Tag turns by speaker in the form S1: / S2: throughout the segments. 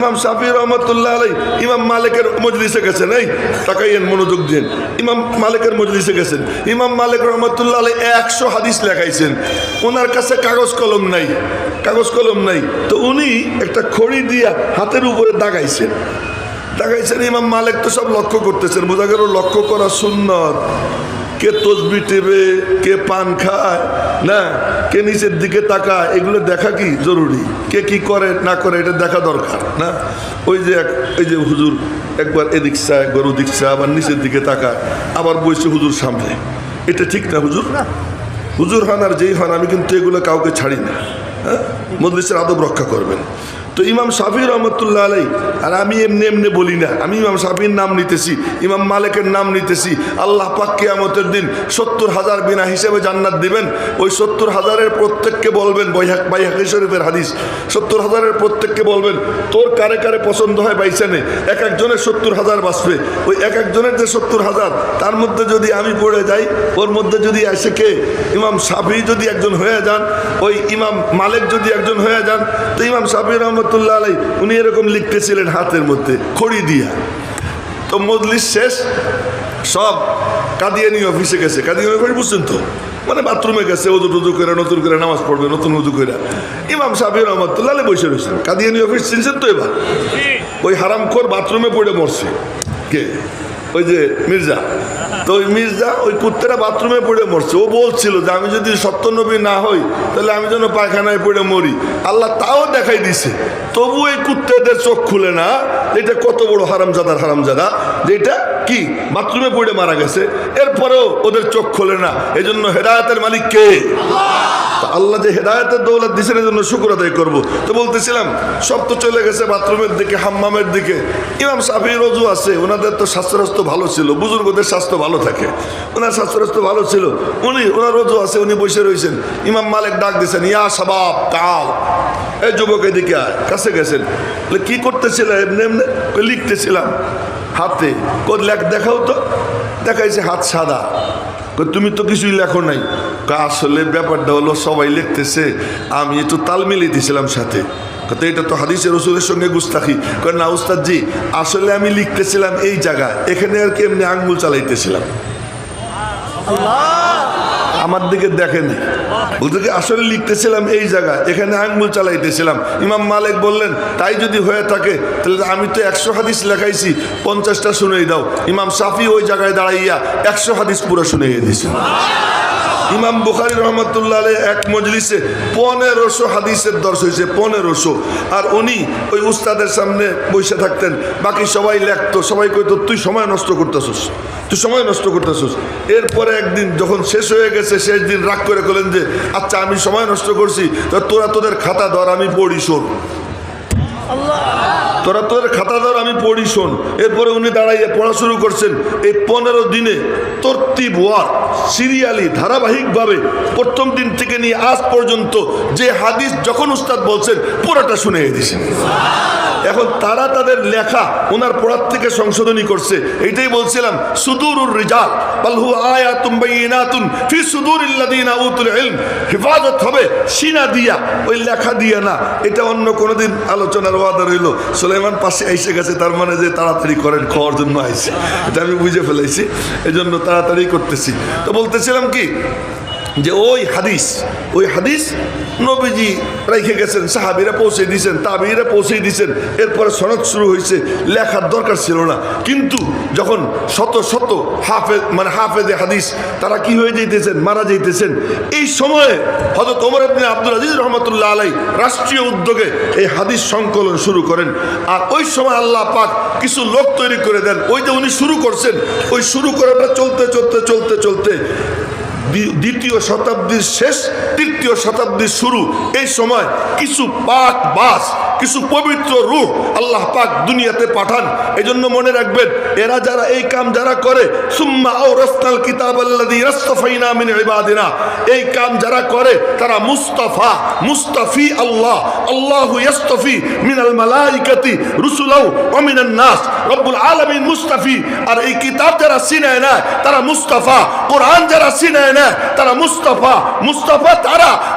S1: ইমাম শাফি রহমতুল্লাহ আলাই ইমাম মালিকের মজলিসে গেছেন, এই তাকাইয়েন, মনোযোগ দিন। ইমাম মালিকের মজলিসে গেছেন, ইমাম মালিক রহমতুল্লাহ আলাই 100 হাদিস লেখাইছেন। ওনার কাছে কাগজ কলম নাই, তো উনি একটা খড়ি দিয়া হাতের উপরে দাগাইছেন। ইমাম মালিক তো সব লক্ষ্য করতেছেন, বোঝা গেল লক্ষ্য করা সুন্নত। কে তসবি টেবে, কে পান খায় না, কে নিচের দিকে তাকায়, এগুলো দেখা কি জরুরি। কে কি করে না করে এটা দেখা দরকার না। ওই যে হুজুর একবার এদিক চায়, একবার ওদিক চায়, আবার নিচের দিকে তাকায়, আবার বসে হুজুর সামনে, এটা ঠিক না। হুজুর হন আর যেই হন, আমি কিন্তু এগুলো কাউকে ছাড়ি না। হ্যাঁ, মজলিসের আদব রক্ষা করবেন। তো ইমাম শাফি রহমতুল্লাহ আলাই, আর আমি এমনি বলি না, আমি ইমাম শাফির নাম নিতেছি, ইমাম মালিকের নাম নিতেছি। আল্লাহ পাক কিয়ামতের দিন 70,000 বিনা হিসেবে জান্নাত দিবেন। ওই 70,000-এর প্রত্যেককে বলবেন, বাইহাকি শরীফের হাদিস, 70,000-এর প্রত্যেককে বলবেন তোর কারে কারে পছন্দ হয় বাইসানে। এক একজনের 70,000 বাঁচবে। ওই এক একজনের যে 70,000, তার মধ্যে যদি আমি পড়ে যাই, ওর মধ্যে যদি আসে কে ইমাম শাফি যদি একজন হয়ে যান, ওই ইমাম মালিক যদি একজন হয়ে যান, তো ইমাম শাফি রহমতুল্লাহ আলাই উনি এরকম লিখতেছিলেন হাতের মধ্যে খড়ি দিয়া। তো মজলিস শেষ, সব কাদিয়ানি অফিসে গেছে। কাদিয়ানি অফিস বুঝছেন তো, মানে বাথরুমে গেছে, উজু করে নতুন করে নামাজ পড়বে, নতুন উজু করে। ইমাম শাফি রহমতুল্লাহ আলাই বসে রয়েছেন। কাদিয়ানি অফিস চিনছেন তো? এবার ওই হারামখোর বাথরুমে পড়ে মরছে কে? ওই যে মির্জা। তো ওই মির্জা, ওই কুত্তেরা বাথরুমে পড়ে মরছে। ও বলছিল যে আমি যদি সত্য নবী না হই, তাহলে আমি যেন পায়খানায় পড়ে মরি। আল্লাহ তাও দেখাই দিছে, তবু এই কুত্তেদের চোখ খুলে না এটা কত বড় হারামজাদা, যে এটা কি বাথরুমে পড়ে মারা গেছে। এরপরেও ওদের চোখ খোলে না। এই জন্য হেদায়েতের মালিক কে? আল্লাহ যে হেদায়েতের দৌলত দিচ্ছেন, এই জন্য শুকর আদায় করবো। তো বলতেছিলাম, সব তো চলে গেছে বাথরুমের দিকে, হাম্মামের দিকে। ইমাম শাফির ওযু আছে, ওনাদের তো স্বাস্থ্য ভালো ছিল, বুজুর্গদের স্বাস্থ্য ভালো থাকে, ওনার স্বাস্থ্য ভালো ছিল। ওনার ওযু আছে, উনি বসে রয়েছেন। ইমাম মালিক ডাক দিয়েছেন, ইয়া শাবাব তাআল, এই যুবক এদিকে আয়। কাছে গেছেন, কি করতেছিলেন? এমনি লিখতেছিলাম হাতে। দেখাও তো। দেখাইছে হাত সাদা। তুমি তো কিছুই লেখো নাই। আসলে ব্যাপারটা হলো সবাই লিখতেছে, আমি একটু তাল মিলিয়ে দিয়েছিলাম সাথে। তো এটা তো হাদিসে রসুলের সঙ্গে গুস্তাখি। না উস্তাদ জি, আসলে আমি লিখতেছিলাম এই জায়গায়, এখানে আর কি এমনি আঙ্গুল চালাইতেছিলাম। আমার দিকে দেখেন, বলতে কি আসলে লিখতেছিলাম এই জায়গায়, এখানে আঙ্গুল চালাইতেছিলাম। ইমাম মালিক বললেন, তাই যদি হয়ে থাকে তাহলে আমি তো 100 হাদিস লেখাইছি, 50টা শুনেই দাও। ইমাম শাফি ওই জায়গায় দাঁড়াইয়া 100 হাদিস পুরো শুনিয়ে দিয়েছে। ইমাম বুখারী রহমতুল্লাহ আলাইহি এক মজলিসে 1500 হাদিসের দর্শ হয়েছে, 1500। আর উনি ওই উস্তাদের সামনে বসে থাকতেন, বাকি সবাই লেখতো। সবাই কইতো তুই সময় নষ্ট করতেছিস। এরপরে একদিন যখন শেষ হয়ে গেছে, শেষ দিন রাগ করে বলেন যে আচ্ছা আমি সময় নষ্ট করছি, তো তোরা তোদের খাতা ধর, আমি পড়ি শোন। তোরা তোদের খাতা ধর, আমি পড়ি শোন। এরপরে উনি দাঁড়াইয়ে পড়া শুরু করছেন। এই 15 দিনে তরতিব ওয়ার সিরিয়ালি ধারাবাহিকভাবে প্রথম দিন থেকে নিয়ে আজ পর্যন্ত যে হাদিস যখন উস্তাদ বলছেন পুরোটা শুনে দিয়েছেন। এখন তারা তাদের লেখা ওনার পড়ার থেকে সংশোধনী করছে। এইটাই বলছিলাম, সুদুরুর রিজাল বাল হুয়া আয়াতুম বাইয়িনাতুন ফি সুদুরিল্লাযিনা উতুল ইলম। হেফাজত হবে সিনা দিয়া, ওই লেখা দিয়া না। এটা অন্য কোনোদিন আলোচনার ওয়াদা রইল। সুলাইমান পাশে এসে গেছে, তার মানে যে তাড়াতাড়ি করেন, খাওয়ার জন্য আইছে, এটা আমি বুঝে ফেলেছি, এই জন্য তাড়াতাড়ি করতেছি। তো বলতেছিলাম কি যে ওই হাদিস নবীজি রেখে গেছেন, সাহাবীরা পৌঁছে দিয়েছেন, তাবিঈরা পৌঁছে দিয়েছেন। এরপরে সনদ শুরু হয়েছে। লেখার দরকার ছিল না, কিন্তু যখন শত হাফেজে হাদিস তারা কি হয়ে যাইতেছেন, মারা যাইতেছেন, এই সময়ে হযরত ওমর ইবনে আব্দুল আজিজ রাহমাতুল্লাহ আলাইহি রাষ্ট্রীয় উদ্যোগে এই হাদিস সংকলন শুরু করেন। আর ওই সময় আল্লাহ পাক কিছু লোক তৈরি করে দেন। ওই যে উনি শুরু করছেন, ওই শুরু করাটা চলতে দ্বিতীয় শতাব্দীর শেষ, তৃতীয় শতাব্দীর শুরু, এই সময় কিছু পাক বাস, কিছু পবিত্র রূহ আল্লাহ পাক দুনিয়াতে পাঠান। এই জন্য মনে রাখবেন, এরা যারা এই কাম যারা করে, সুম্মা আওরাসনাল কিতাবাল্লাযী ইসতাফাইনা মিন ইবাদিনা, এই কাম যারা করে তারা মুস্তাফি আল্লাহু ইসতাফি মিনাল মালাইকাতি রুসুলাও ওয়া মিনান নাস। রব্বুল আলামিন মুস্তাফি। আর এই কিতাব যারা সিনায় না তারা মুস্তাফা, কোরআন যারা সিনায় না তারা মুস্তাফা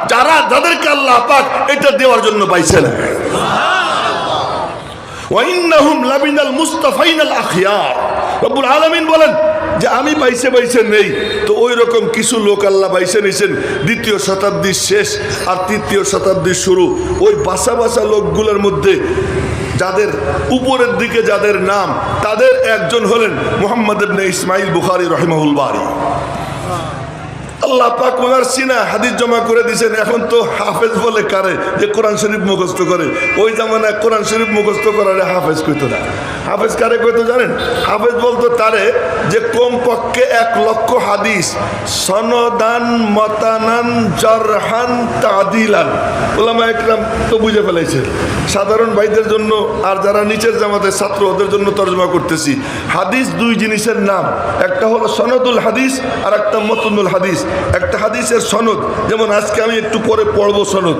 S1: তারা যাদেরকে আল্লাহ পাক এটা দেওয়ার জন্য পাইছে না। ওয়া ইন্নাহুম লামিনাল মুস্তাফাইনাল আখিয়ার। রব্বুল আলামিন বলেন যে আমি বাইসে বাইসে নেই, তো ওই রকম কিছু লোক আল্লাহ বাইসে নিয়েছেন দ্বিতীয় শতাব্দীর শেষ আর তৃতীয় শতাব্দীর শুরু। ওই বাসা বাসা লোকগুলোর মধ্যে যাদের উপরের দিকে যাদের নাম, তাদের একজন হলেন মুহাম্মদ ইবনে ইসমাইল বুখারী রাহিমাহুল বারী। আল্লাহ পাক ওনার সিনা হাদিস জমা করে দিয়েছেন। এখন তো হাফেজ বলে কারে যে কোরআন শরীফ মুখস্থ করে, ওই জামানায় কোরআন শরীফ মুখস্থ করারে হাফেজ কইতো না। হাফেজ কারে কইতো জানেন? হাফেজ বলতো তারে যে কমপক্ষে 1 লক্ষ হাদিস সনদান মতানান জারহান তাদিলান। ওলামা একরাম তো বুঝে ফেলাইছে, সাধারণ ভাইদের জন্য আর যারা নিচের জামাতের ছাত্র ওদের জন্য তর্জমা করতেছি। হাদিস দুই জিনিসের নাম, একটা হলো সনদুল হাদিস আর একটা মতনুল হাদিস। একটা হাদিসের সনদ, যেমন আজকে আমি একটু পরে পড়বো সনদ,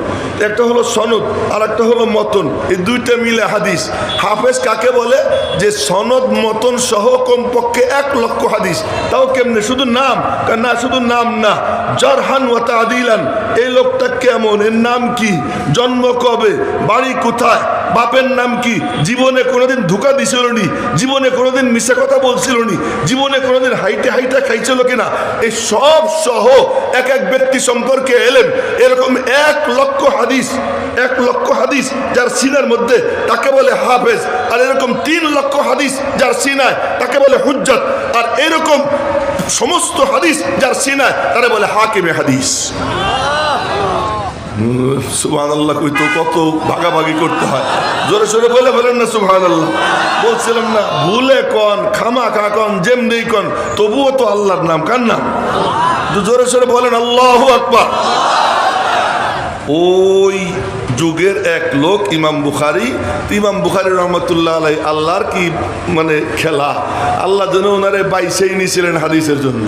S1: একটা হলো সনদ আর একটা হলো মতন, এই দুইটা মিলে হাদিস। হাফেজ কাকে বলে? যে সনদ মতন সহ কমপক্ষে 1 লক্ষ হাদিস। তাও কেমনে? শুধু নাম না, শুধু নাম না, জারহান ওয়া তাদিলান। এই লোকটা কেমন, এর নাম কি, জন্ম কবে, বাড়ি কোথায়, বাপের নাম কি, জীবনে কোনোদিন ধোঁকা দিছিল নি, জীবনে কোনোদিন মিশা কথা বলছিল নি, জীবনে কোনোদিন হাইটে হাইটা খাইছিল কিনা, এই সব সহ এক এক ব্যক্তি সম্পর্কে এলেন এরকম 1 লক্ষ হাদিস। 1 লক্ষ হাদিস যার সিনার মধ্যে তাকে বলে হাফেজ, আর এরকম 3 লক্ষ হাদিস যার সিনায় তাকে বলে হুজ্জত, আর এরকম সমস্ত হাদিস যার সিনায় তারা বলে হাকিমে হাদিস। সুবহানাল্লাহ কই তো কত ভাগাভাগি করতে হয়, জোরে সোরে বলে বলেন না সুবহানাল্লাহ। বলছিলাম না ভুলে কন খামা খা কন যেমনি কন, তবুও তো আল্লাহর নাম, কার নাম? জোরে সোরে বলেন আল্লাহু আকবার। ওই যুগের এক লোক ইমাম বুখারী, ইমাম বুখারী রহমতুল্লাহ আলাইহি, আল্লাহর কি মানে খেলা, আল্লাহ যেন ওনারে বাইসেই নিয়েছিলেন হাদিসের জন্য।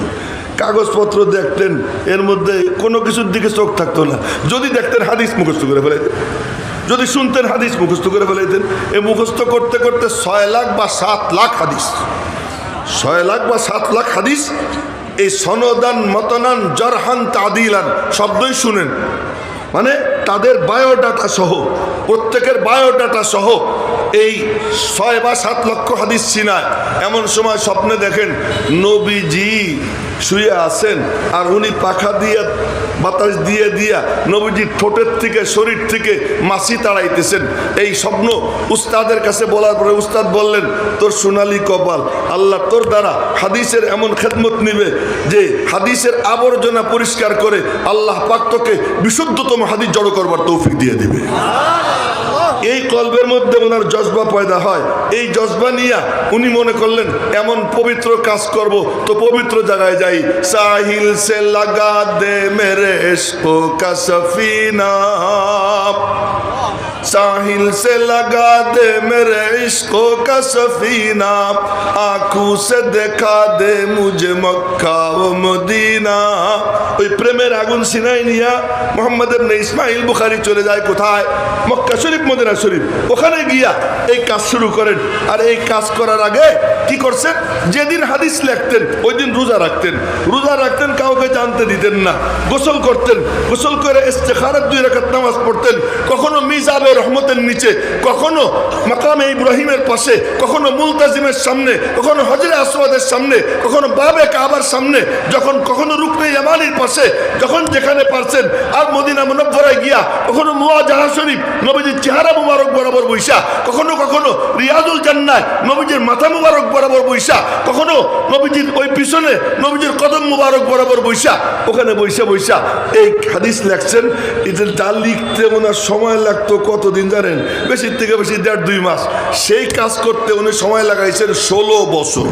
S1: কাগজপত্র দেখতেন, এর মধ্যে কোনো কিছুর দিকে চোখ থাকতো না। যদি দেখতেন হাদিস মুখস্থ করে ফেলাইতেন, যদি শুনতেন হাদিস মুখস্থ করে ফেলাইতেন। এ মুখস্থ করতে করতে 6 লাখ বা 7 লাখ হাদিস, 6 লাখ বা 7 লাখ হাদিস। এই সনদান মতনান জারহান তাদিলান শব্দই শুনেন, মানে তাদের বায়োডাটা সহ, প্রত্যেকের বায়োডাটা সহ এই 6 বা 7 লক্ষ হাদিস চিনায়। এমন সময় স্বপ্নে দেখেন নবীজি শুয়ে আছেন, আর উনি পাখা দিয়ে বাতাস দিয়ে দিয়া নবীজির ঠোঁটের থেকে শরীর থেকে মাছি তাড়াইতেছেন। এই স্বপ্ন উস্তাদের কাছে বলার পরে উস্তাদ বললেন, তোর সোনালী কপাল, আল্লাহ তোর দ্বারা হাদিসের এমন খেদমত নিবে যে হাদিসের আবর্জনা পরিষ্কার করে আল্লাহ পাক তোকে বিশুদ্ধতম হাদিস জড়ো করবার তৌফিক দিয়ে দিবে। এই কলবের মধ্যে ওনার জজবা পয়দা হয়। এই জজবা নিয়ে উনি মনে করলেন এমন পবিত্র কাজ করব, তো পবিত্র জায়গায় যাই। সাহিল সে লাগা দে মেরে ইশকো কা সফিনা, साहिल से लगा दे मेरे इश्कों का सफीना, आंखों से देखा दे मुझे मक्का व मदीना। ওই প্রেমের আগুন সিনাই নিয়া মুহাম্মদ ইবনে ইসমাইল বুখারী চলে যায় কোথায়? মক্কা শরীফ, মদিনা শরীফ। ওখানে গিয়া এই কাজ শুরু করেন। আর এই কাজ করার আগে কি করছেন? যেদিন হাদিস লিখতেন ওই দিন রোজা রাখতেন। রোজা রাখতেন, কাউকে জানতে দিতেন না। গোসল করতেন, গোসল করে ইস্তেখারাত 2 রাকাত নামাজ পড়তেন। কখনো মিজাবে রহমতের নিচে, কখনো মাকামে ইব্রাহিমের পাশে, কখনো মুলতাজিমের সামনে, কখনো হজরে আসওয়াদের সামনে, কখনো বাবে কাবার সামনে, যখন কখনো রুকনে ইয়ামানির পাশে, যখন যেখানে পারছেন। আর মদিনা মুনাওয়ারায় গিয়া কখনো মুওয়াজাহা শরীফ নবীজির চেহারা মুবারক বরাবর বৈশা, কখনো কখনো রিয়াজুল জান্নাহ নবীজির মাথা মুবারক বরাবর বৈশা, কখনো নবীজির ওই পিছনে নবীজির কদম মুবারক বরাবর বৈশা, ওখানে বৈশা বৈশা এই হাদিস লেখছেন। এদের যা লিখতে ওনার সময় লাগতো কতদিন জানেন? বেশি থেকে বেশি 1.5-2 মাস। সেই কাজ করতে উনি সময় লাগাইছেন 16 বছর।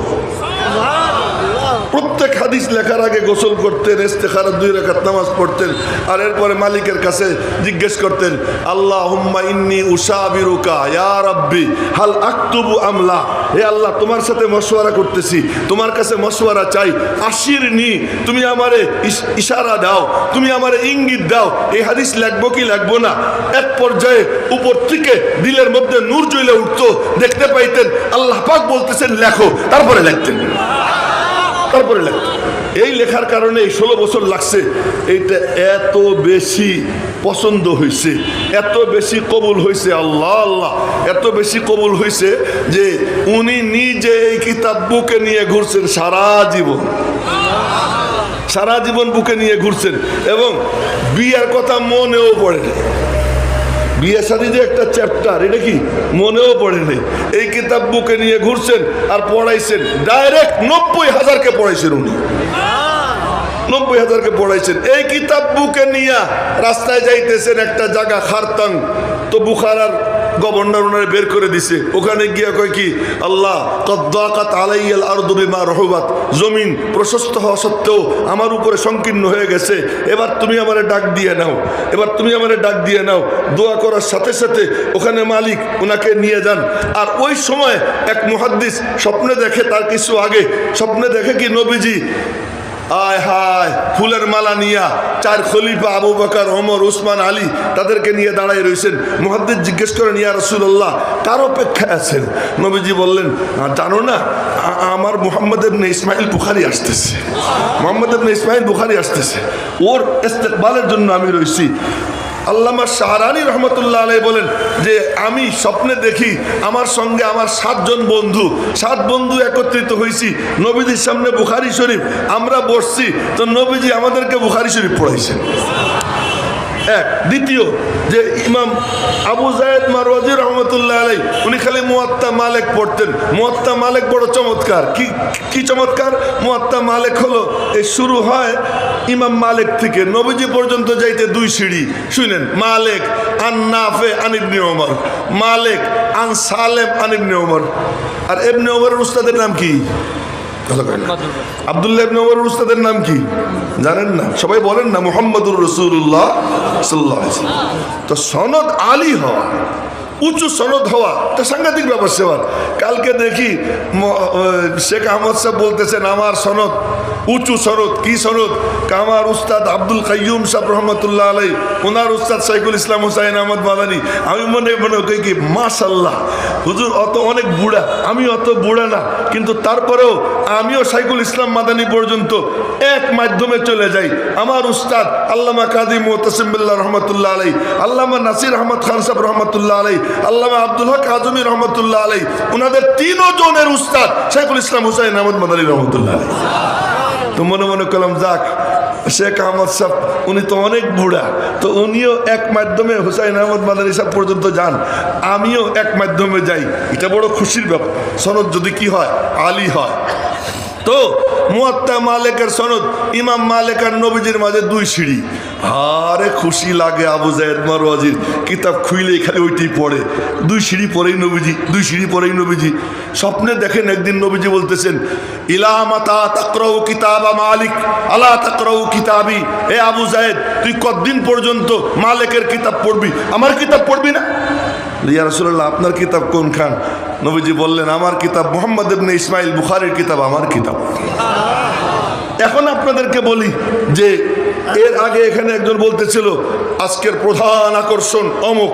S1: প্রত্যেক হাদিস লেখার আগে গোসল করতেন, ইস্তেখারাত 2 রাকাত নামাজ পড়তেন, আর এরপরে মালিকের কাছে জিজ্ঞেস করতেন, আল্লাহুম্মা ইন্নী উসাবিরুকা ইয়া রাব্বি হাল আকতুবু আমলা। হে আল্লাহ, তোমার সাথে মশওয়ারা করতেছি, তোমার কাছে মশওয়ারা চাই। আশিরনি, তুমি আমারে ইশারা দাও, তুমি আমারে ইঙ্গিত দাও, এই হাদিস লিখবো কি লিখবো না। এক পর্যায়ে উপর থেকে দিলের মধ্যে নূর জ্বলে উঠতো, দেখতে পাইতেন আল্লাহ পাক বলতেছেন লেখো, তারপরে লিখতেন। তারপরে লেখা। এই লেখার কারণে এই 16 বছর লাগছে। এইটা এত বেশি পছন্দ হয়েছে, এত বেশি কবুল হয়েছে, আল্লাহ আল্লাহ, এত বেশি কবুল হয়েছে যে উনি নিজে এই কিতাব বুকে নিয়ে ঘুরছেন সারা জীবন, সারা জীবন বুকে নিয়ে ঘুরছেন। এবং বিয়ের কথা মনেও পড়ে না, বিয়ে শাদী যে একটা চ্যাপ্টার, এটা কি মনেও পড়ে নেই। এই কিতাব বুকে নিয়ে ঘুরছেন আর পড়াইছেন। ডাইরেক্ট 90,000কে পড়াইছেন উনি, 90,000কে পড়াইছেন। এই কিতাব বুকে নিয়ে রাস্তায় যাইতেছেন একটা জায়গা খারতাং, তো বুখারার গভর্নর ওনারে বের করে দিছে। ওখানে গিয়া কয় কি, আল্লাহ কদ্দাকাত আলাইয়াল আরদু বিমা রহুবাত, জমিন প্রশস্ত হওয়া সত্ত্বেও আমার উপরে সংকীর্ণ হয়ে গেছে, এবার তুমি আমারে ডাক দিয়ে নাও, এবার তুমি আমারে ডাক দিয়ে নাও। দোয়া করার সাথে সাথে ওখানে মালিক ওনাকে নিয়ে যান। আর ওই সময় এক মুহাদ্দিস স্বপ্নে দেখে, তার কিছু আগে স্বপ্নে দেখে কি নবীজি আয় হায় ফুলের মালা নিয়া 4 খলিফা আবু বকর, ওমর, উসমান, আলী তাদেরকে নিয়ে দাঁড়ায় রয়েছেন। মুহাদ্দিস জিজ্ঞেস করেন, ইয়া রাসূলুল্লাহ, কার অপেক্ষায় আছেন? নবীজি বললেন, জানো না, আমার মুহাম্মদ ইবনে ইসমাইল বুখারী আসতেছে, মুহাম্মদ ইবনে ইসমাইল বুখারী আসতেছে, ওর ইস্তেকবালের জন্য আমি রয়েছি। আল্লামা শাহরানি রহমতুল্লাহ আলাইহি বলেন যে আমি স্বপ্নে দেখি আমার সঙ্গে আমার 7 জন বন্ধু, 7 বন্ধু একত্রিত হয়েছি নবীজির সামনে বুখারী শরীফ, আমরা বসছি, তো নবীজি আমাদেরকে বুখারী শরীফ পড়াইছেন। এক। দ্বিতীয় যে ইমাম আবু যায়েদ মারওয়াজি রহমতুল্লাহ আলাইহি উনি খালি মুয়াত্তা মালিক পড়তেন। মুয়াত্তা মালিক বড় চমৎকার। কি চমৎকার! মুয়াত্তা মালিক হলো এই শুরু হয় ইমাম মালিক থেকে নবীজি পর্যন্ত যাইতে 2 সিঁড়ি। শুনেন, মালিক আন নাফে আন ইবনে ওমর, মালিক আন সালেম আন ইবনে ওমর। আর ইবনে ওমরের উস্তাদের নাম কি? আব্দুল্লাহ ইবনে ওমরের উস্তাদের নাম কি জানেন না? সবাই বলেন না, মুহাম্মদুর রাসূলুল্লাহ সাল্লাল্লাহু আলাইহি ওয়াসাল্লাম। তো সনদ আলী হওয়া, উঁচু সনদ হওয়া, এটা সাংঘাতিক ব্যাপার সেবার। কালকে দেখি শেখ আহমদ সাহেব বলতেছেন আমার সনদ উঁচু সনদ। কি সনদ? আমার উস্তাদ আব্দুল কাইয়ুম সাহেব রহমতুল্লাহ আলাইহি, ওনার উস্তাদ শাইখুল ইসলাম হুসাইন আহমদ মাদানী। আমি মনে করি কি, মাশাআল্লাহ, হুজুর অত অনেক বুড়া, আমি অত বুড়া না, কিন্তু তারপরেও আমিও শাইখুল ইসলাম মাদানী পর্যন্ত এক মাধ্যমে চলে যাই। আমার উস্তাদ আল্লামা কাজী মুতাসিম বিল্লাহ রহমতুল্লাহ আলাইহি, আল্লামা নাসির আহমদ খান সাহেব রহমতুল্লাহ আলাইহি, আল্লামা আব্দুল হক আজমি রহমতুল্লাহ আলাইহি, ওনাদের 3 জনের উস্তাদ শাইখুল ইসলাম হুসাইন আহমদ মাদানী রহমতুল্লাহ আলাইহি। তো মনে মনে করলাম, যাক, শেখ আহমদ সাহেব উনি তো অনেক বুড়া, তো উনিও এক মাধ্যমে হুসাইন আহমদ মাদানী সাহেব পর্যন্ত যান, আমিও এক মাধ্যমে যাই। এটা বড় খুশির ব্যাপার, সনদ যদি কি হয়, আলী হয়। তো মুয়াত্তা মালিকের সনদ, ইমাম মালিক আর নবীজির মাঝে 2 সিঁড়ি। আরে খুশি লাগে। আবু যায়েদ মারওয়াজির কিতাব খুইলেই খালি ওইটাই পড়ে, 2 সিঁড়ি পরেই নবীজি, 2 সিঁড়ি পরেই নবীজি। স্বপ্নে দেখেন একদিন নবীজি বলতেছেন, ইলা মাতা তাকরাউ কিতাবা মালিক আলা তাকরাউ কিতাবি। এ আবু যায়েদ, তুই কতদিন পর্যন্ত মালিকের কিতাব পড়বি, আমার কিতাব পড়বি না? ইয়া রাসূলুল্লাহ, আপনার কিতাব কোন খান? নবীজি বললেন, আমার কিতাব মুহাম্মদ ইবনে ইসমাইল বুখারীর কিতাব আমার কিতাব। এখন আপনাদেরকে বলি যে এর আগে এখানে একজন বলতেছিল আজকের প্রধান আকর্ষণ অমুক।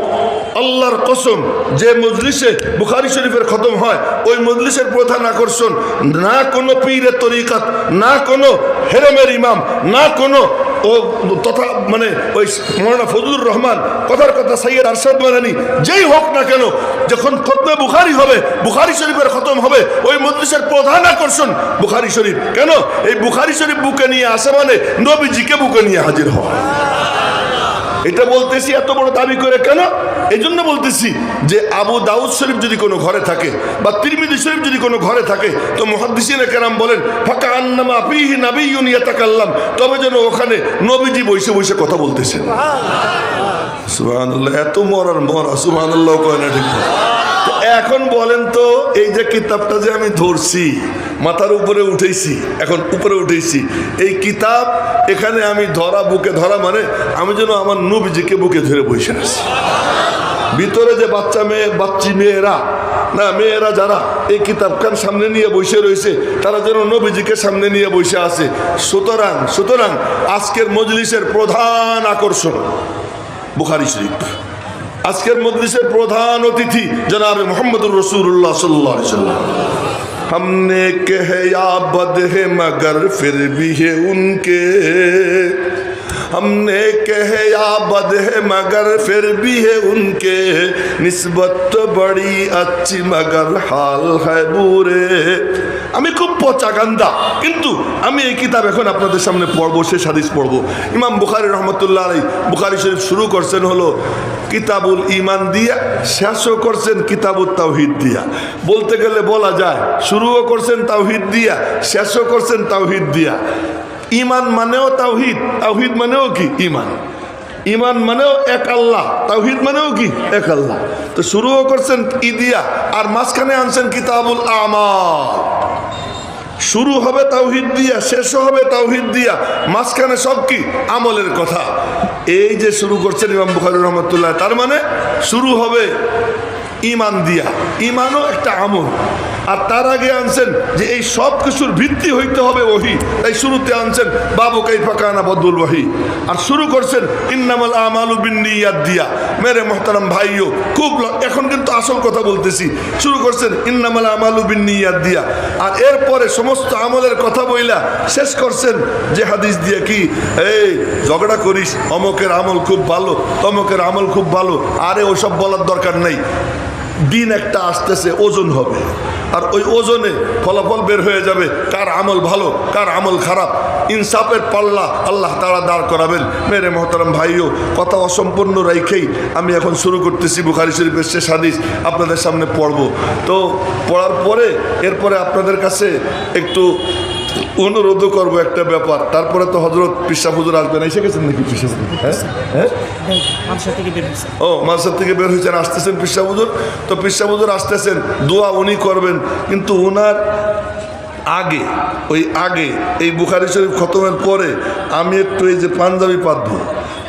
S1: আল্লাহর কসম, যে মজলিসে বুখারী শরীফের খতম হয় ওই মজলিসের প্রধান আকর্ষণ না কোনো পীরের তরিকাত, না কোনো হেরেমের ইমাম, না কোনো ও তথা মানে ওই মৌলানা ফজলুর রহমান, কথার কথা সৈয়দ আরশাদ মাদানী, যেই হোক না কেন, যখন খতমে বুখারী হবে, বুখারী শরীফের খতম হবে, ওই মজলিসের প্রধান আকর্ষণ বুখারী শরীফ। কেন? এই বুখারী শরীফ বুকে নিয়ে আসে মানে নবীজিকে বুকে নিয়ে হাজির হওয়া। এটা বলতেছি এত বড় দাবি করে কেন? এই জন্য বলতেছি যে আবু দাউদ শরীফ যদি কোনো ঘরে থাকে বা তিরমিজি শরীফ যদি কোনো ঘরে থাকে, তো মুহাদ্দিসিনে কেরাম বলেন ফাকা আন্নামা ফীহি নাবিয়্যুন ইয়াতাকাল্লাম, তবে যেন ওখানে নবীজি বসে বসে কথা বলতেছেন। সুবহানাল্লাহ, এত মরার মরা, সুবহানাল্লাহ কয় না, ঠিক না? এখন বলেন তো, এই যে কিতাবটা যে আমি ধরছি, মাথার উপরে উঠেছি, এখন উপরে উঠেছি, এই কিতাব এখানে আমি ধরা, বুকে ধরা মানে আমি যেন আমার নবীজিকে বুকে ধরে বসে আছি। ভিতরে যে বাচ্চি মেয়েরা না, মেয়েরা যারা এই কিতাবখান সামনে নিয়ে বসে রয়েছে, তারা যেন নবীজিকে সামনে নিয়ে বসে আছে। সুতরাং আজকের মজলিসের প্রধান আকর্ষণ বুখারী শরীফ। আজকের মজলিসের প্রধান অতিথি জনাব মুহাম্মদুর রাসূলুল্লাহ সাল্লাল্লাহু আলাইহি ওয়াসাল্লাম। हमने कहे या बद है मगर फिर भी है उनके हमने कहे या बद है मगर फिर भी है उनके निस्बत तो बड़ी अच्छी मगर हाल है बुरे। আমি খুব পচা গান্দা, কিন্তু আমি এই কিতাব এখন আপনাদের সামনে পড়বো, শেষ হাদিস পড়বো। ইমাম বুখারী রহমতুল্লাহ আলাইহি বুখারী শরীফ শুরু করছেন হলো কিতাবুল ঈমান দিয়া, শেষও করছেন কিতাবুত তাওহীদ দিয়া। বলতে গেলে বলা যায় শুরুও করছেন তাওহীদ দিয়া, শেষও করছেন তাওহীদ দিয়া। ঈমান মানেও তাওহীদ, তাওহীদ মানেও কি ঈমান, ঈমান মানেও এক আল্লাহ, তাওহীদ মানেও কি এক আল্লাহ। তো শুরুও করছেন ই দিয়া, আর মাঝখানে আনছেন কিতাবুল আমাল। শুরু হবে তাওহীদ দিয়া, শেষও হবে তাওহীদ দিয়া, মাঝখানে সব কি আমলের কথা। এই যে শুরু করছেন ইমাম বুখারী রহমতুল্লাহ, তার মানে শুরু হবে ঈমান দিয়া, ঈমানও একটা আমল। আর তার আগে আনছেন যে এই সব কিছুর ভিত্তি হইতে হবে ওহী, তাই শুরুতে আনছেন বাবু কাইফা কানা বদুল ওহী। আর শুরু করছেন ইন্নামাল আমালু বিন্নিয়াত দিয়া। মেরে মোহতারাম ভাইও, খুব এখন কিন্তু আসল কথা বলতেছি। শুরু করছেন ইন্নামাল আমালু বিন্নিয়াত দিয়া, আর এরপরে সমস্ত আমলের কথা বইলা শেষ করছেন যে হাদিস দিয়া কি, এই ঝগড়া করিস, অমকের আমল খুব ভালো, তমকের আমল খুব ভালো। আরে ওসব বলার দরকার নেই। দিন একটা আসতেছে, ওজন হবে, আর ওই ওজনে ফলাফল বের হয়ে যাবে কার আমল ভালো কার আমল খারাপ। ইনসাফের পাল্লা আল্লাহ তাআলা দাঁড় করাবেন। মেরে মোহতারাম ভাইও, কথা অসম্পূর্ণ রেখেই আমি এখন শুরু করতেছি বুখারী শরীফের শেষ হাদিস আপনাদের সামনে পড়ব। তো পড়ার পরে এরপরে আপনাদের কাছে একটু অনুরোধও করবো একটা ব্যাপার। তারপরে তো হযরত পিসা হুজুর আসবেন, এসে গেছেন নাকি পিসা হুজুর? হ্যাঁ, ও মাদ্রাসা থেকে বের হয়েছেন, আসতেছেন পিসা হুজুর। তো পিসা হুজুর আসতেছেন, দোয়া উনি করবেন, কিন্তু ওনার আগে এই বুখারী শরীফ খতমের পরে আমি একটু এই যে পাঞ্জাবি পাতবো,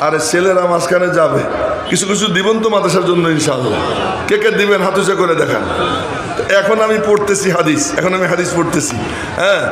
S1: আর ছেলেরা মাঝখানে যাবে। কিছু কিছু দিবেন তো মাদ্রাসার জন্য ইনশাআল্লাহ? কে কে দিবেন হাত উঁচা করে দেখান। এখন আমি পড়তেছি হাদিস, এখন আমি হাদিস পড়তেছি। হ্যাঁ,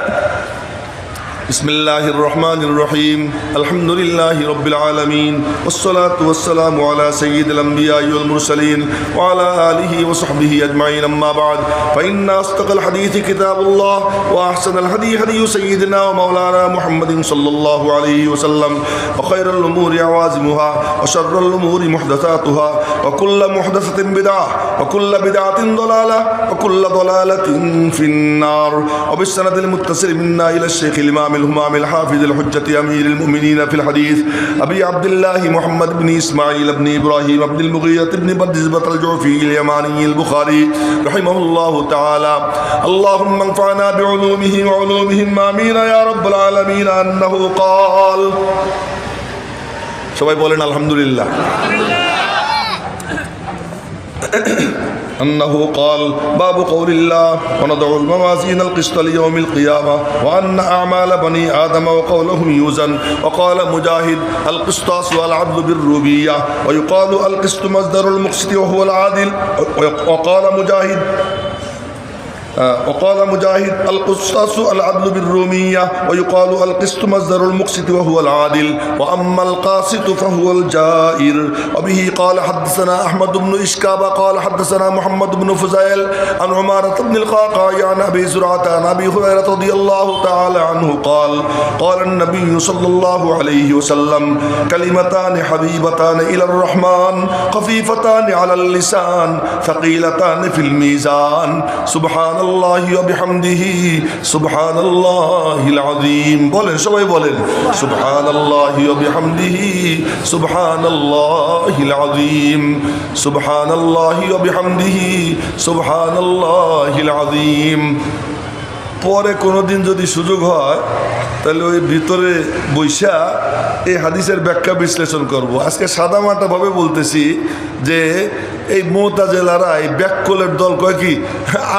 S1: বিসমিল্লাহির রহমানির রহিম, আলহামদুলিল্লাহি রাব্বিল আলামিন, ওয়াসসালাতু ওয়াসসালামু আলা সাইয়্যিদিল আমবিয়াই ওয়াল মুরসালিন ওয়া আলা আলিহি ওয়া সাহবিহি আজমাইন, আম্মা বা'দ, ফাইন্না আসতাকাল হাদিসি কিতাবুল্লাহ ওয়া আহসানাল হাদী হাদী সাইয়্যিদিনা ওয়া মাওলানা মুহাম্মাদিন সাল্লাল্লাহু আলাইহি ওয়াসাল্লাম, ওয়া খায়রুল উমুরি আওয়াজিমুহা ওয়া শাররুল উমুরি মুহদাসাতুহা ওয়া কুল্লু মুহদাসাতিন বিদআহ ওয়া কুল্লু বিদআতিন দালালাহ ওয়া কুল্লু দালালাতিন ফিন-নার। ওয়া বিসনাদিল মুত্তাসিল মিন্না ইলা শাইখিল ইমাম الهمام الحافظ الحجة أمير المؤمنين في الحديث أبي عبد الله محمد بن إسماعيل بن إبراهيم بن المغيرة بن بردزبة الجعفي اليماني البخاري رحمه الله تعالى. اللهم انفعنا بعلومه وعلومهم آمين يا رب العالمين. أنه قال, সবাই বলেন আলহামদুলিল্লাহ। أنه قال باب قول الله ونضع الموازين القسط ليوم القيامة وأن أعمال بني آدم وقولهم يوزن. وقال مجاهد القسطاس والعدل بالربوبية، ويقال القسط مصدر المقسط وهو العادل. وقال مجاهد القسطاس العدل بالرومية، ويقال القسط مصدر المقسط وهو العادل، وأما القاسط فهو الجائر. وبه قال حدثنا أحمد بن إشكاب قال حدثنا محمد بن فزيل عن عمارة بن القعقاع عن أبي زرعة عن أبي هريرة رضي الله تعالى عنه قال قال النبي صلى الله عليه وسلم كلمتان حبيبتان إلى الرحمن خفيفتان على اللسان ثقيلتان في الميزان سبحان الله وبحمده سبحان الله العظيم. বলেন, সবাই বলেন سبحان الله وبحمده سبحان الله العظيم سبحان الله وبحمده سبحان الله العظيم. পরে কোনোদিন যদি সুযোগ হয় তাহলে ওই ভিতরে বৈশা এই হাদিসের ব্যাখ্যা বিশ্লেষণ করব। আজকে সাদামাটাভাবে বলতেছি যে এই মুতাজিলারা এই ব্যাককলের দল কয় কি,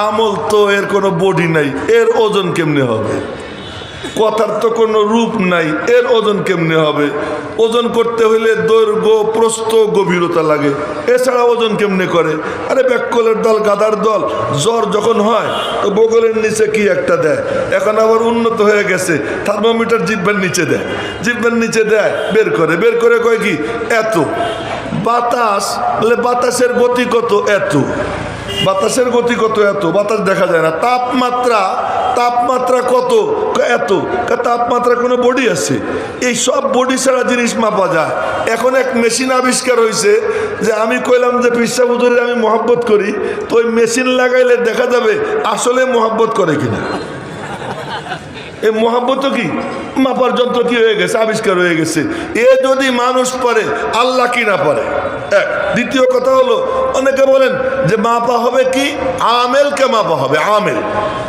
S1: আমল তো এর কোনো বডি নাই, এর ওজন কেমনে হবে? কথার তো কোনো রূপ নাই, এর ওজন কেমনে হবে? ওজন করতে হলে দৈর্ঘ্য প্রস্থ গভীরতা লাগে, এছাড়া ওজন কেমনে করে? আরে ব্যাককলের দল গাদার দল। জ্বর যখন হয় তো বগলের নিচে কি একটা দেয়, এখন আবার উন্নত হয়ে গেছে থার্মোমিটার জিহ্বার নিচে দেয়, জিহ্বার নিচে দেয়, বের করে কয় কি এত। বাতাস বলে বাতাসের গতি কত? এত। বাতাসের গতি কত? এত। বাতাস দেখা যায় না। তাপমাত্রা তাপমাত্রা কত? এত। তাপমাত্রা কোনো বডি আছে? এই সব বডি ছাড়া জিনিস মাপা যায়। এখন এক মেশিন আবিষ্কার হয়েছে যে আমি কইলাম যে পিসা হুজুরের আমি মহব্বত করি, তো ওই মেশিন লাগাইলে দেখা যাবে আসলে মহব্বত করে কিনা। এই মহব্বত কি মাপার যন্ত্র কি হয়ে গেছে, আবিষ্কার হয়ে গেছে। এ যদি মানুষ পারে, আল্লাহ কি না পারে? এক। দ্বিতীয় কথা হলো, অনেকে বলেন যে মাপা হবে কি, আমেলকে মাপা হবে। আমেল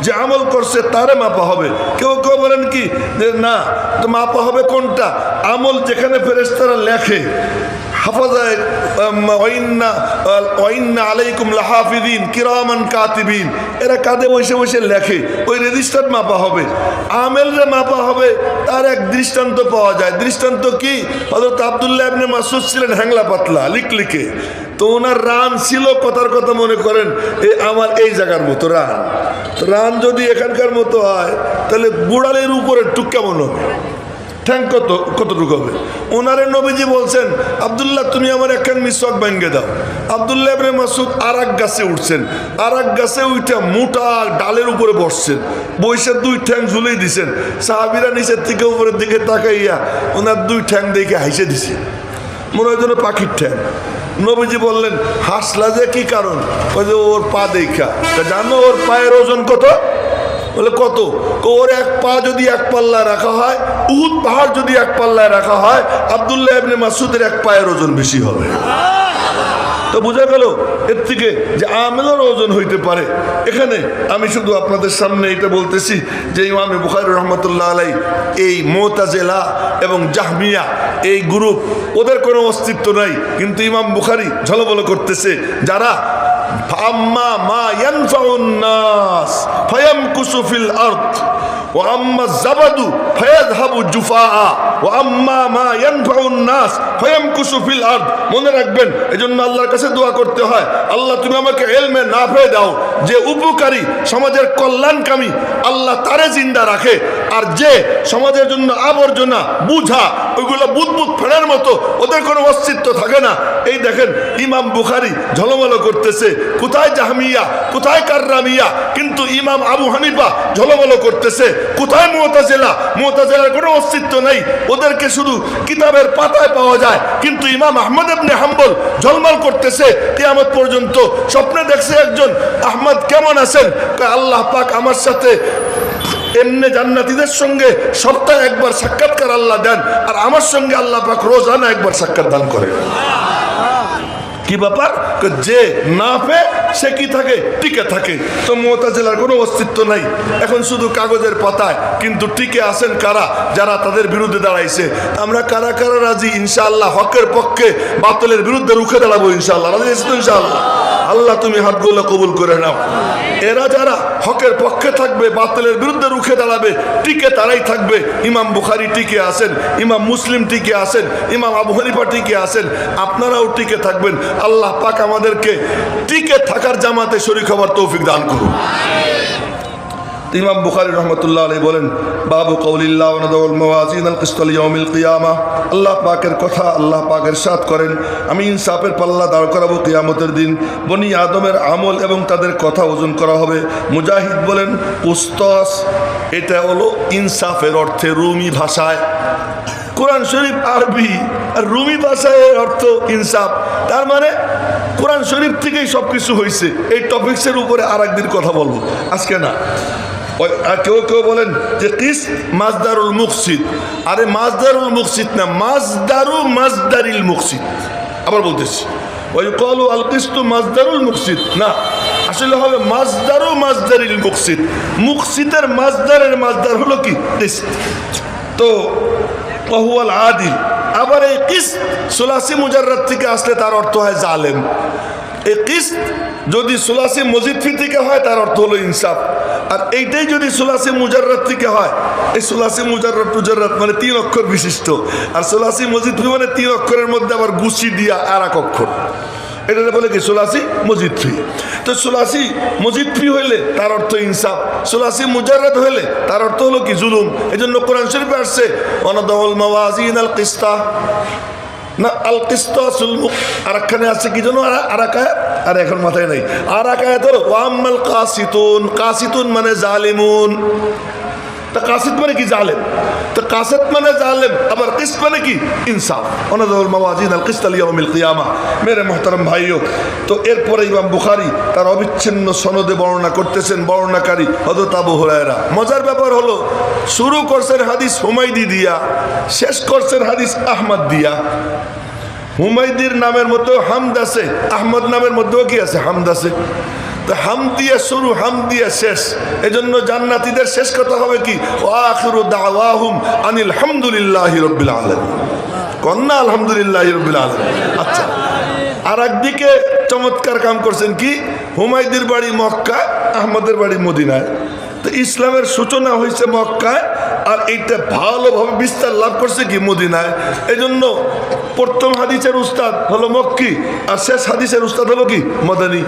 S1: যে আমল করছে তারে মাপা হবে। কেউ কেউ বলেন কি যে না, তো মাপা হবে কোনটা? আমল যেখানে ফেরেশতারা লেখে, হাফাজায় আলাইকুম লাহাফিদিন কিরামান কাতিবিন, এরা কাঁধে বসে বসে লেখে, ওই রেজিস্টার মাপা হবে। আমেলরে মাপা হবে, তার এক দৃষ্টান্ত পাওয়া যায়। দৃষ্টান্ত কি? হযরত আব্দুল্লাহ ইবনে মাসউদ ছিলেন হ্যাংলা পাতলা, লিখে, তো ওনার রান ছিল, কথার কথা মনে করেন আমার এই জায়গার মতো রান। রান যদি এখানকার মতো হয় তাহলে বুড়ালের উপরে টুক কেমন হবে? ঠ্যাং কতটুকু হবে? ওনারে নবীজি বলছেন, আব্দুল্লাহ তুমি আমার একখান মিসওয়াক ভাঙ্গে দাও। আব্দুল্লাহ ইবনে মাসউদ আরাক গাছে উঠছেন, আরাক গাছে উঠে মোটা ডালের উপরে বসছেন, বৈশাখ দুই ঠ্যাং ঝুলেই দিছেন। সাহাবীরা নিচের থেকে উপরের দিকে তাকাইয়া ওনার দুই ঠ্যাং দেখে হাসে দিছে, মনে হয় যেন পাখির ঠ্যাং। নবীজি বললেন, হাসলা যে কি কারণ? ওই যে ওর পা দেখা। জানো ওর পায়ের ওজন কত? বলে কত? ওর এক পা যদি এক পাল্লায় রাখা হয়, উহুদ পাহাড় যদি এক পাল্লায় রাখা হয়, আব্দুল্লাহ ইবনে মাসউদের এক পায়ের ওজন বেশি হবে। তো বোঝা গেল এর থেকে যে আমেলের ওজন হইতে পারে। এখানে আমি শুধু আপনাদের সামনে এটা বলতেছি যে ইমাম বুখারী রাহমাতুল্লাহ আলাইহি এই মুতাজিলা এবং জাহমিয়া এই গ্রুপ, ওদের কোনো অস্তিত্ব নাই, কিন্তু ইমাম বুখারী ঝলমল করতেছে যারা আম্মা মা ইয়ানফাউন নাস ফায়ামকুসু ফিল আরদ ওয়া আম্মা যাবাদু ফায়াযহাবু জুফাআ ওয়া আম্মা মা ইয়ানফাউন নাস ফায়ামকুসু ফিল আরদ। মনে রাখবেন, এজন্য আল্লাহর কাছে দোয়া করতে হয়, আল্লাহ তুমি আমাকে ইলমে নাফে দাও, যে উপকারী সমাজের কল্যাণকামী আল্লাহ তারে জিন্দা রাখে, আর যে সমাজের জন্য আবর্জনা বুঝা ওইগুলো বুদবুদ ফেরার মতো ওদের কোনো অস্তিত্ব থাকে না। এই দেখেন ইমাম বুখারী ঝলমল করতেছে, কোথায় জাহমিয়া, কোথায় কাররামিয়া, কিন্তু ইমাম আবু হানিফা ঝলমল করতেছে কোথায় মুতাজিলা। মুতাজিলার কোনো অস্তিত্ব নেই, ওদেরকে শুধু কিতাবের পাতায় পাওয়া যায়, কিন্তু ইমাম আহমদ ইবনে হাম্বল ঝলমল করতেছে কিয়ামত পর্যন্ত। স্বপ্নে দেখছে একজন, আহমদ কেমন আছেন? আল্লাহ পাক আমার সাথে এমনি জান্নাতীদের সঙ্গে সপ্তাহে একবার সাক্ষাৎকার আল্লাহ দেন, আর আমার সঙ্গে আল্লাহ পাক রোজানা একবার সাক্ষাৎ দান করেন। কি ব্যাপার? যে না পেয়ে সে কি থাকে? টিকে থাকে। তো মুতাজিলার কোনো অস্তিত্ব নাই, এখন শুধু কাগজের পাতায়, কিন্তু টিকে আছেন কারা? যারা তাদের বিরুদ্ধে দাঁড়াইছে। আমরা কারা কারা রাজি ইনশাআল্লাহ হকের পক্ষে বাতিলের বিরুদ্ধে রুখে দাঁড়াবো ইনশাআল্লাহ? রাজি আছি তো ইনশাআল্লাহ? আল্লাহ তুমি হাতগুলো কবুল করে নাও। এরা যারা হকের পক্ষে থাকবে, বাতিলের বিরুদ্ধে রুখে দাঁড়াবে, টিকে তারাই থাকবে। ইমাম বুখারী টিকে আছেন, ইমাম মুসলিম টিকে আছেন, ইমাম আবু হানিফা টিকে আছেন, আপনারাও টিকে থাকবেন। আল্লাহ পাক আমাদেরকে টিকে থাকার জামাতে শরীক হওয়ার তৌফিক দান করুন। ইমাম বুখারী রাহমাতুল্লাহ আলাইহি বলেন, বাবু কওলিল্লাহ ওয়া নাদাউল মাওয়াজিন আল কিসত লিয়াউমিল কিয়ামা। আল্লাহ পাকের কথা, আল্লাহ পাক ইরশাদ করেন, আমি ইনসাফের পাল্লা দাঁড় করাবো কিয়ামতের দিন, বনি আদমের আমল এবং তাদের কথা ওজন করা হবে। মুজাহিদ বলেন, কুসতাস এটা হলো ইনসাফের অর্থে রুমি ভাষায়, কোরআন শরীফ আরবি আর রুমি ভাষায় অর্থ ইনসাফ। তার মানে কোরআন শরীফ থেকেই সব কিছু হয়েছে। এই টপিক্সের উপরে আর একদিন কথা বলবো, আজকে না। কেউ কেউ বলেন যে কিস মাজদারুল মুকসিদ, আরে মাজদারুল মুকসিদ না, মাজদারু মাজদারিল মুকসিদ। আবার বলতেছি, ওই কলু আল কিস্তু মাজদারুল মুকসিদ না, আসলে হবে মাজদারু মাজদারিল মুকসিদ। মুকসিদের মাজদারের মাজদার হলো কি? কিস্ত। তো ওয়াহুয়াল আদিল। আবার এই কিস্ত সুলাসি মুজাররাদ থেকে আসলে তার অর্থ হয় জালেম। এই কিস্ত যদি সুলাসি মজিদফি থেকে হয় তার অর্থ হলো ইনসাফ। আর এইটাই যদি সুলাসি মুজাররাদ থেকে হয়, এই সুলাসি মুজাররাদ মানে 3 অক্ষর বিশিষ্ট, আর সুলাসি মজিদফি মানে 3 অক্ষরের মধ্যে আবার গুছি দিয়া আর এক অক্ষর, এটা বলে কি সুলাসি মজিদফি। তো সুলাসি মজিদফি হইলে তার অর্থ ইনসাফ, সুলাসি মুজাররাদ হইলে তার অর্থ হলো কি? জুলুম। এই জন্য কোরআন শরীফে আসছে ওয়ানাদাউল মাওয়াজিন আল কিসতা না আল কিসতাসুল আরেকখানে আছে কি যেন আরাকায়াত, আর এখন মাথায় নাই। আরাকায়াত হলো ওয়াম্মাল কাসিতুন, কাসিতুন মানে জালিমুন। তা কাসিত মানে কি? জালেম। তো কাসিত মানে জালেম, আবার কিসত মানে কি? ইনসাফ। ওনাদুল মাওয়াজিন আল কিসত লিয়াউমিল কিয়ামা। মেরে মুহতারাম ভাইও, তো এরপরে ইমাম বুখারী তার অবিচ্ছিন্ন সনদে বর্ণনা করতেছেন, বর্ণনাকারী হযরত আবু হুরায়রা। মজার ব্যাপার হলো শুরু করছেন হাদিস হুমায়দি দিয়া, শেষ করছেন হাদিস আহমদ দিয়া। হুমায়দির নামের মধ্যেও হামদ আছে, আহমদ নামের মধ্যেও কি আছে? হামদ আছে। তো হাম দিয়া শুরু, হাম দিয়া শেষ। এজন্য জান্নাতীদের শেষ কথা হবে কি? ওয়া আখিরু দাওয়াহুম আনিল হামদুলিল্লাহি রাব্বিল আলামিন। কন্না আলহামদুলিল্লাহি রাব্বিল আলামিন। আচ্ছা, আর একদিকে চমৎকার কাম করছেন কি? হুমায়দির বাড়ি মক্কা, আহমদের বাড়ি মদিনায়। তো ইসলামের সূচনা হয়েছে মক্কায়, আর এইটা ভালোভাবে বিস্তার লাভ করছে কি? মদিনায়। এই জন্য প্রথম হাদিসের উস্তাদ হলো মক্কি, আর শেষ হাদিসের উস্তাদ হলো কি? মদানী।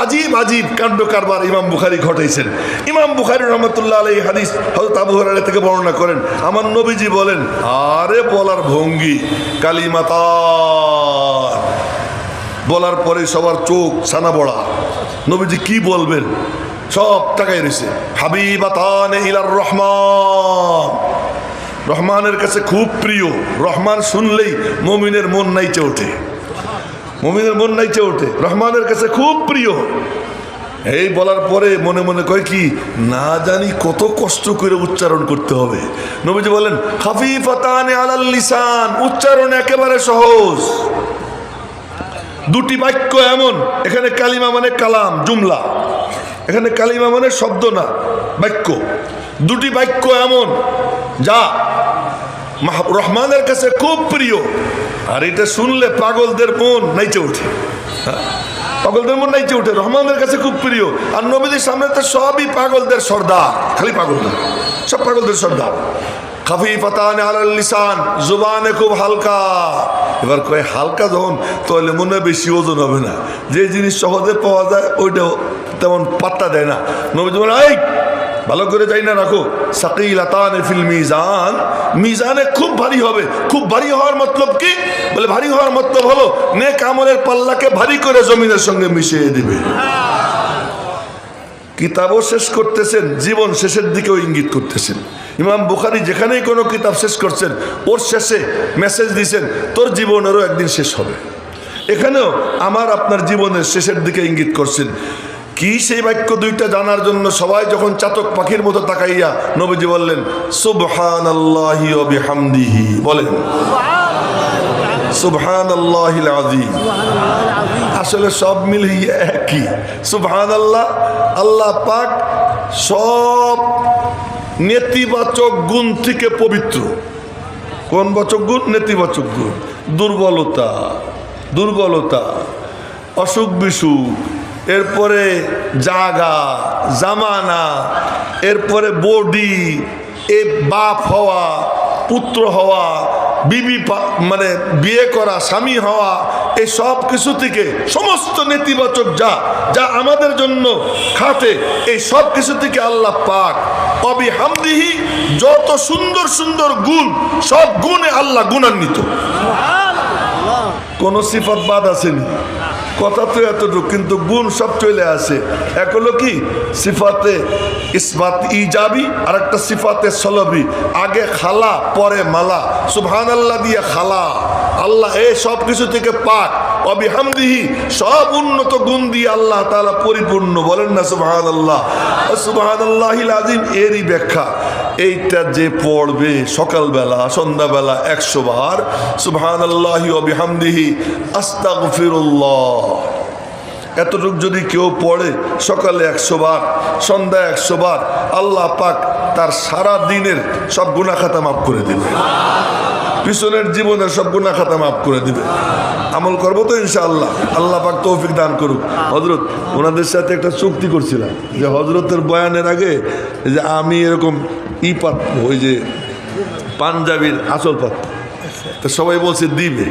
S1: আজীব আজীব কাণ্ড কারবার ইমাম বুখারী ঘটাইছেন। ইমাম বুখারী রহমতুল্লাহ আলাইহি হাদিস হযরত আবু হুরায়রা থেকে বর্ণনা করেন, আমার নবীজি বলেন, আরে বলার ভঙ্গি, কালিমাতা বলার পরে সবার চোখ ছানা বড়া। নবীজি কি বলবেন সব তাকাই রয়েছে। হাবিবাতান ইলার রহমান, রহমানের কাছে খুব প্রিয়। রহমান শুনলেই মুমিনের মন নাইচে ওঠে, মুমিনের মন নাইচে ওঠে। রহমানের কাছে খুব প্রিয়। এই বলার পরে মনে মনে কয় কি, না জানি কত কষ্ট করে উচ্চারণ করতে হবে। নবীজি বলেন খাফিফাতান আলাল লিসান, উচ্চারণ একেবারে সহজ। দুটি বাক্য এমন, এখানে কালিমা মানে কালাম, জুমলা। এখানে কালিমা মানে শব্দ না, বাক্য। দুটি বাক্য এমন যা রহমানের কাছে খুব প্রিয়, আর এটা শুনলে পাগলদের মন নাইচে ওঠে। পাগলদের মন নাইচে ওঠে, রহমানের কাছে খুব প্রিয়। আর নবীদের সামনে তো সবই পাগলদের সর্দার, খালি পাগল না, সব পাগলদের সর্দার। খাফিফাতান আলাল লিসান, জুবানে খুব হালকা। এবার কয় হালকা যখন, তাহলে মনে বেশি ওজন হবে না। যে জিনিস সহজে পাওয়া যায় ওইটাও তেমন পাত্তা দেয় না। নবীজি বলেন, এই ভালো করে যাই না রাখো, সাকিলাতান ফিল মিজান, মিজানে খুব ভারী হবে। খুব ভারী হওয়ার মতলব কি? বলে ভারী হওয়ার মতলব হলো নেক আমলের পাল্লাকে ভারী করে জমিনের সঙ্গে মিশিয়ে দিবে। কিতাবও শেষ করতেছেন, জীবন শেষের দিকেও ইঙ্গিত করতেছেন। ইমাম বুখারী যেখানেই কোনো কিতাব শেষ করছেন, ওর শেষে মেসেজ দিয়েছেন তোর জীবনেরও একদিন শেষ হবে। এখানেও আমার আপনার জীবনের শেষের দিকে ইঙ্গিত করছেন। কি সেই বাক্য দুইটা জানার জন্য সবাই যখন চাতক পাখির মতো তাকাইয়া নবীজি বললেন সুবহানাল্লাহি ওয়া বিহামদিহি, বলেন সুবহানাল্লাহিল আযীম। আসলে সব মিলিয়ে একই। সুবহানাল্লাহ, আল্লাহ পাক সব নেতিবাচক গুণ থেকে পবিত্র। কোন বাচক গুণ? নেতিবাচক গুণ। দুর্বলতা, দুর্বলতা, অসুখ বিসুখ, এরপরে জাগা জামানা, এরপরে বডি, এ বাপ হওয়া, পুত্র হওয়া, বিবি মানে বিয়ে করা, স্বামী হওয়া, এই সব কিছু থেকে সমস্ত নেতিবাচক যা যা আমাদের জন্য খাটে, এই সব কিছু থেকে আল্লাহ পাক অবিহামদিহি, যত সুন্দর সুন্দর গুণ, সব গুণে আল্লাহ গুণান্বিত। কোন সিফাত বাদ আসেনি। কথা তো এতটুকু, কিন্তু গুণ সব চলে আসে। এক হলো কি সিফাতে ইসবাত ইজাবি, আর একটা সিফাতে সলবি। আগে খালা পরে মালা। সুবহানাল্লাহ দিয়ে খালা, আল্লাহ এই সব কিছু থেকে পাক। অবিহামদিহি, সব উন্নত গুণ দিয়ে আল্লাহ তাআলা পরিপূর্ণ। বলেন না সুবহানাল্লাহ। সুবহানাল্লাহিল আযীম এরই ব্যাখ্যা। এইটা যে পড়বে সকালবেলা সন্ধ্যাবেলা 100 বার সুবহানাল্লাহি ওয়া বিহামদিহি আস্তাগফিরুল্লাহ, এতটুক যদি কেউ পড়ে সকালে 100 বার, সন্ধ্যায় 100 বার, আল্লাহ পাক তার সারা দিনের সব গুনাহ খাতা মাফ করে দেবে। পিছনের জীবনের সব গুনাহ খাতা মাফ করে দিবে। আমল করবো তো ইনশাআল্লাহ। আল্লাহ পাক তৌফিক দান করুক। হযরত ওনাদের সাথে একটা চুক্তি করছিলাম যে হযরতের বয়ানের আগে যে আমি এরকম পাতবো, ওই যে পাঞ্জাবির আঁচল পাতবো। তো সবাই বলছে দিবে।